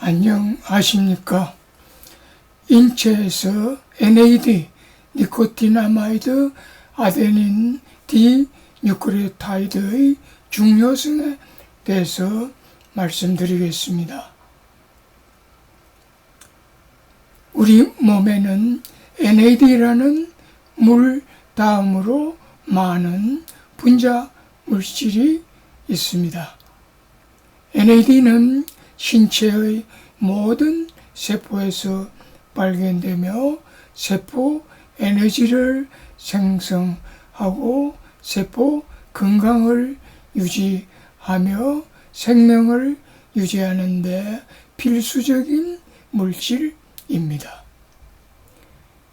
안녕하십니까. 인체에서 NAD, 니코티나마이드, 아데닌, 디뉴크레오타이드의 중요성에 대해서 말씀드리겠습니다. 우리 몸에는 NAD라는 물 다음으로 많은 분자 물질이 있습니다. NAD는 신체의 모든 세포에서 발견되며 세포 에너지를 생성하고 세포 건강을 유지하며 생명을 유지하는 데 필수적인 물질입니다.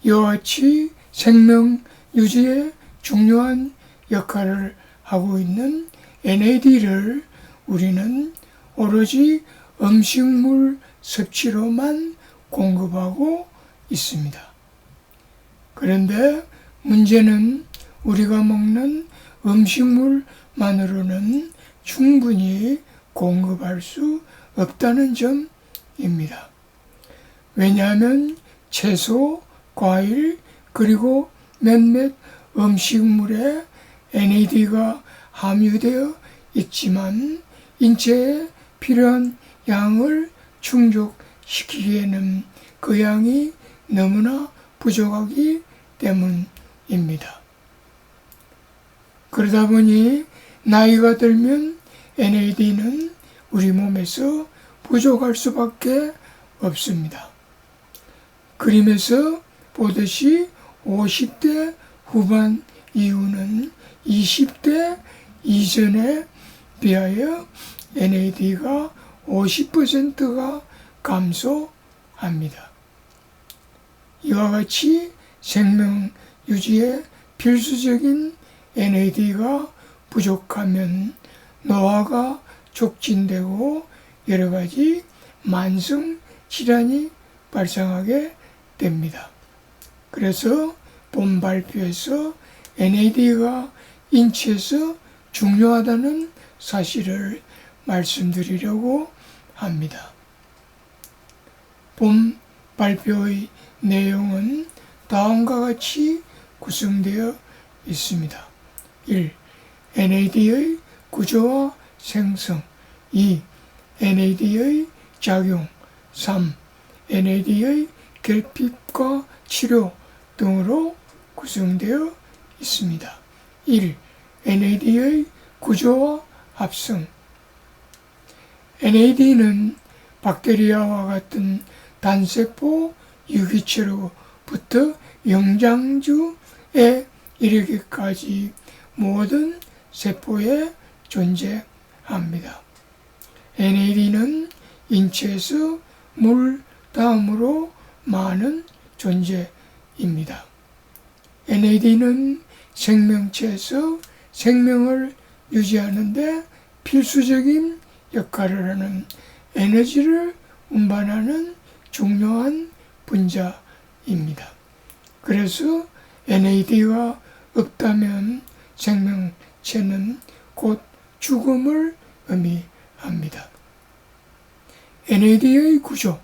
이와 같이 생명 유지에 중요한 역할을 하고 있는 NAD를 우리는 오로지 음식물 섭취로만 공급하고 있습니다. 그런데 문제는 우리가 먹는 음식물만으로는 충분히 공급할 수 없다는 점입니다. 왜냐하면 채소, 과일, 그리고 몇몇 음식물에 NAD가 함유되어 있지만 인체에 필요한 양을 충족시키기에는 그 양이 너무나 부족하기 때문입니다. 그러다 보니 나이가 들면 NAD는 우리 몸에서 부족할 수밖에 없습니다. 그림에서 보듯이 50대 후반 이후는 20대 이전에 비하여 NAD가 50%가 감소합니다. 이와 같이 생명 유지에 필수적인 NAD가 부족하면 노화가 촉진되고 여러 가지 만성 질환이 발생하게 됩니다. 그래서 본 발표에서 NAD가 인체에서 중요하다는 사실을 말씀드리려고 합니다. 본 발표의 내용은 다음과 같이 구성되어 있습니다. 1. NAD의 구조와 생성. 2. NAD의 작용. 3. NAD의 결핍과 치료 등으로 구성되어 있습니다. 1. NAD의 구조와 합성. NAD는 박테리아와 같은 단세포 유기체로부터 영장주에 이르기까지 모든 세포에 존재합니다. NAD는 인체에서 물 다음으로 많은 존재입니다. NAD는 생명체에서 생명을 유지하는 데 필수적인 역할을 하는 에너지를 운반하는 중요한 분자입니다. 그래서 NAD가 없다면 생명체는 곧 죽음을 의미합니다. NAD의 구조.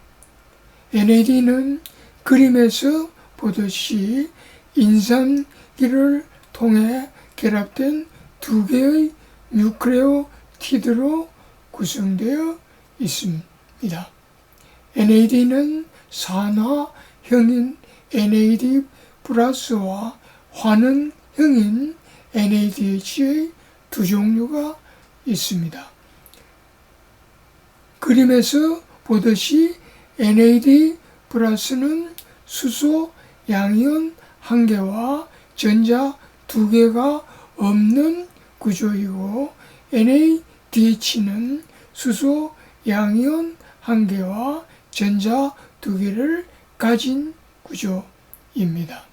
NAD는 그림에서 보듯이 인산기를 통해 결합된 두 개의 뉴크레오티드로 구성되어 있습니다. NAD는 산화형인 NAD 플러스와 환원형인 NADH의 두 종류가 있습니다. 그림에서 보듯이 NAD 플러스는 수소 양이온 1개와 전자 2개가 없는 구조이고 NADH는 수소 양이온 1개와 전자 2개를 가진 구조입니다.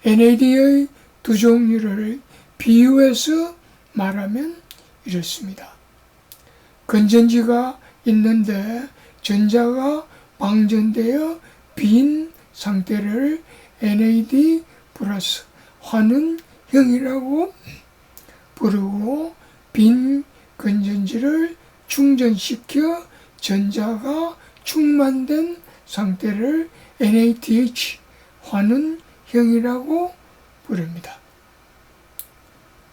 NAD의 두 종류를 비유해서 말하면 이렇습니다. 건전지가 있는데 전자가 방전되어 빈 상태를 NAD 플러스 환원형이라고 부르고 빈 건전지를 충전시켜 전자가 충만된 상태를 NADH, 환원형이라고 부릅니다.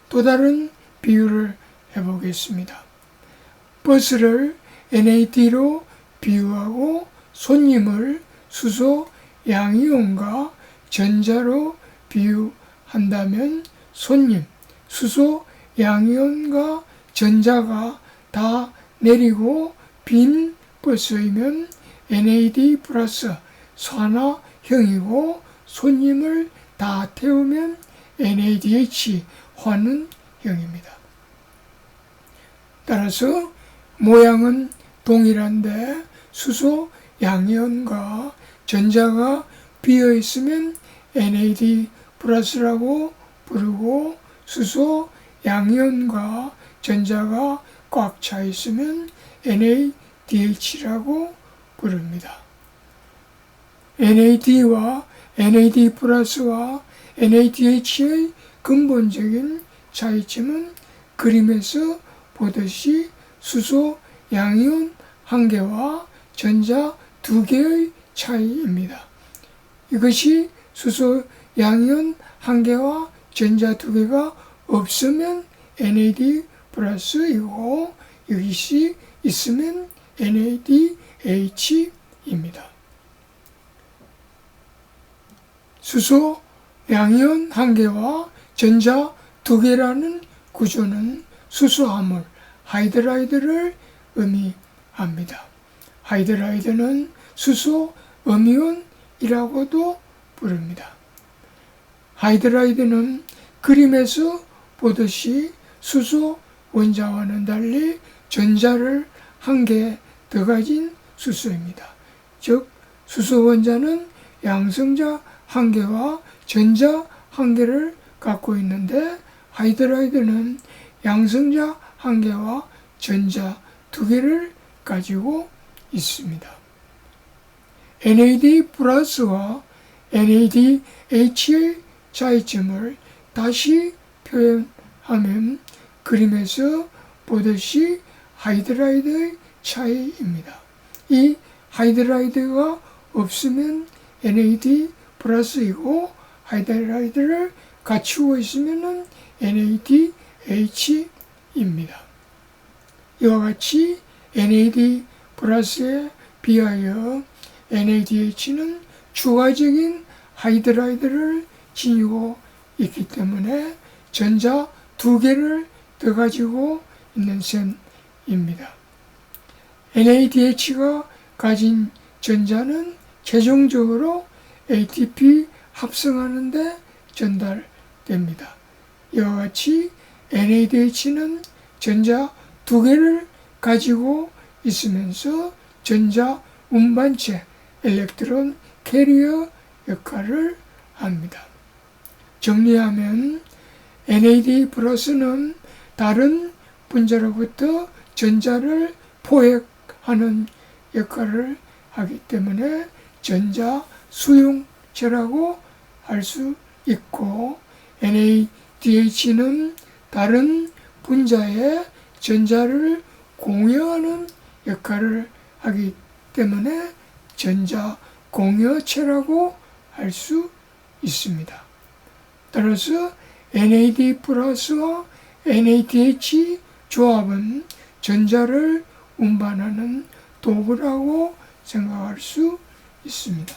또 다른 비유를 해보겠습니다. 버스를 NAD로 비유하고 손님을 수소 양이온과 전자로 비유한다면 손님, 수소 양이온과 전자가 다 내리고 빈 버스이면 NAD 플러스 산화형이고 손님을 다 태우면 NADH 환원형입니다. 따라서 모양은 동일한데 수소 양이온과 전자가 비어 있으면 NAD 플러스라고 부르고 수소 양이온과 전자가 꽉 차 있으면 NADH라고 부릅니다. NAD와 NAD 플러스와 NADH의 근본적인 차이점은 그림에서 보듯이 수소 양이온 1개와 전자 2개의 차이입니다. 이것이 수소 양이온 1개와 전자 2개가 없으면 NAD 플러스이고 이것이 있으면 NADH입니다. 수소 양이온 1개와 전자 2개라는 구조는 수소화물 하이드라이드를 의미합니다. 하이드라이드는 수소 음이온이라고도 부릅니다. 하이드라이드는 그림에서 보듯이 수소 원자와는 달리 전자를 1개 더 가진 수소입니다. 즉 수소 원자는 양성자 1개와 전자 1개를 갖고 있는데 하이드라이드는 양성자 1개와 전자 2개를 가지고 있습니다. NAD 플러스와 NADH의 차이점을 다시 표현하면 그림에서 보듯이 하이드라이드의 차이입니다. 이 하이드라이드가 없으면 NAD 플러스이고 하이드라이드를 갖추고 있으면 NADH입니다. 이와 같이 NAD 플러스에 비하여 NADH는 추가적인 하이드라이드를 지니고 있기 때문에 전자 2개를 더 가지고 있는 셈입니다. NADH가 가진 전자는 최종적으로 ATP 합성하는데 전달됩니다. 이와 같이 NADH는 전자 2개를 가지고 있으면서 전자 운반체 엘렉트론 캐리어 역할을 합니다. 정리하면 NAD 플러스는 다른 분자로부터 전자를 포획하는 역할을 하기 때문에 전자 수용체라고 할 수 있고 NADH는 다른 분자의 전자를 공유하는 역할을 하기 때문에 전자 공유체라고 할 수 있습니다. 따라서 NAD 플러스와 NADH 조합은 전자를 운반하는 도구라고 생각할 수 있습니다.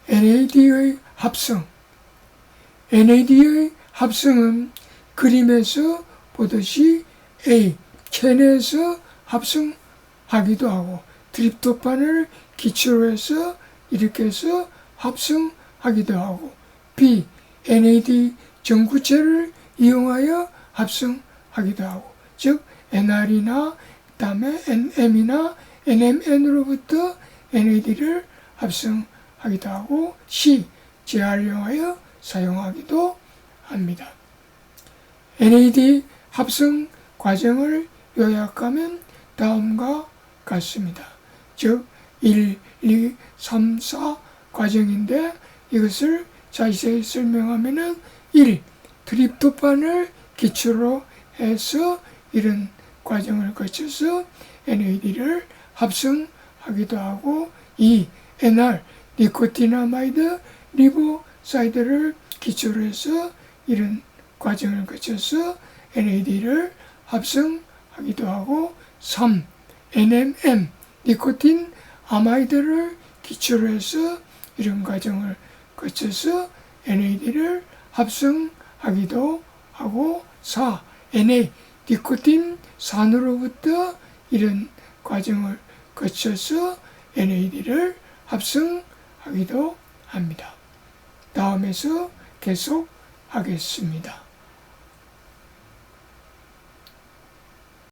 NAD의 합성. NAD의 합성은 그림에서 보듯이 A, 캔에서 합성하기도 하고 트립토판을 기초로 해서 이렇게 해서 합성하기도 하고 B, NAD 전구체를 이용하여 합성하기도 하고 즉 NR이나 그다음에 NM이나 NMN으로부터 NAD를 합성하기도 하고 C, 재활용하여 사용하기도 합니다. NAD 합성 과정을 요약하면 다음과 같습니다. 즉 1, 2, 3, 4 과정인데 이것을 자세히 설명하면 1. 트립토판을 기초로 해서 이런 과정을 거쳐서 NAD를 합성하기도 하고 2. NR 니코티나마이드 리보사이드를 기초로 해서 이런 과정을 거쳐서 NAD를 합성하기도 하고 3. NMN 니코틴 아마이드를 기초로 해서 이런 과정을 거쳐서 NAD를 합성하기도 하고 4. NA 니코틴 산으로부터 이런 과정을 거쳐서 NAD를 합성하기도 합니다. 다음에서 계속 하겠습니다.